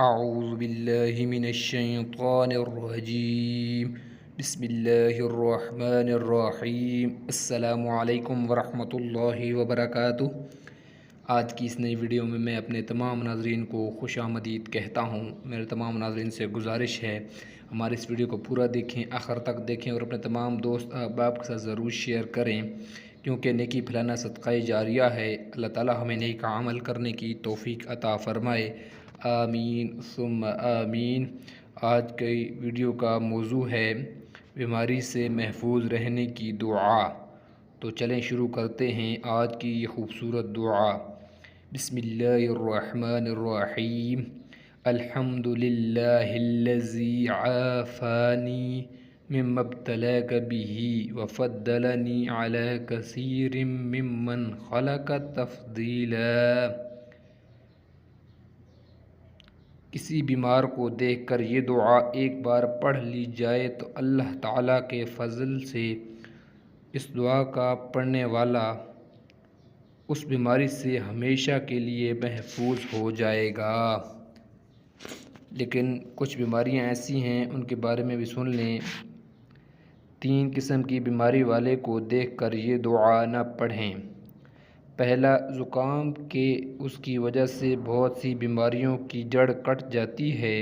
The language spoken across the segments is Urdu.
اعوذ باللہ من الشیطان الرجیم بسم اللہ الرحمن الرحیم السلام علیکم ورحمۃ اللہ وبرکاتہ۔ آج کی اس نئی ویڈیو میں اپنے تمام ناظرین کو خوش آمدید کہتا ہوں۔ میرے تمام ناظرین سے گزارش ہے ہمارے اس ویڈیو کو پورا دیکھیں، آخر تک دیکھیں اور اپنے تمام دوست احباب کے ساتھ ضرور شیئر کریں، کیونکہ نیکی پھیلانا صدقہ جاریہ ہے۔ اللہ تعالی ہمیں نیک عمل کرنے کی توفیق عطا فرمائے، آمین ثم آمین۔ آج کی ویڈیو کا موضوع ہے بیماری سے محفوظ رہنے کی دعا۔ تو چلیں شروع کرتے ہیں آج کی یہ خوبصورت دعا۔ بسم اللہ الرحمن الرحیم۔ الحمد للہ الذی عافانی مما ابتلاک بہ وفضلنی علی کثیر ممن خلق تفضیلا۔ کسی بیمار کو دیکھ کر یہ دعا ایک بار پڑھ لی جائے تو اللہ تعالیٰ کے فضل سے اس دعا کا پڑھنے والا اس بیماری سے ہمیشہ کے لیے محفوظ ہو جائے گا۔ لیکن کچھ بیماریاں ایسی ہیں، ان کے بارے میں بھی سن لیں۔ 3 قسم کی بیماری والے کو دیکھ کر یہ دعا نہ پڑھیں۔ پہلا، زکام کہ اس کی وجہ سے بہت سی بیماریوں کی جڑ کٹ جاتی ہے۔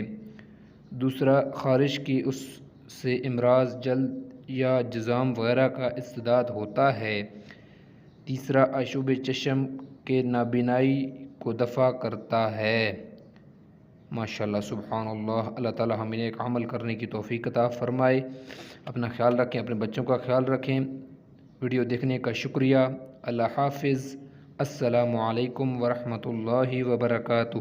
دوسرا، خارش کی اس سے امراض جلد یا جذام وغیرہ کا ازداد ہوتا ہے۔ تیسرا، آشوب چشم کے نابینائی کو دفع کرتا ہے۔ ماشاءاللہ سبحان اللہ۔ اللہ تعالی ہمیں ایک عمل کرنے کی توفیق عطا فرمائے۔ اپنا خیال رکھیں، اپنے بچوں کا خیال رکھیں۔ ویڈیو دیکھنے کا شکریہ۔ اللہ حافظ۔ السلام علیکم ورحمۃ اللہ وبرکاتہ۔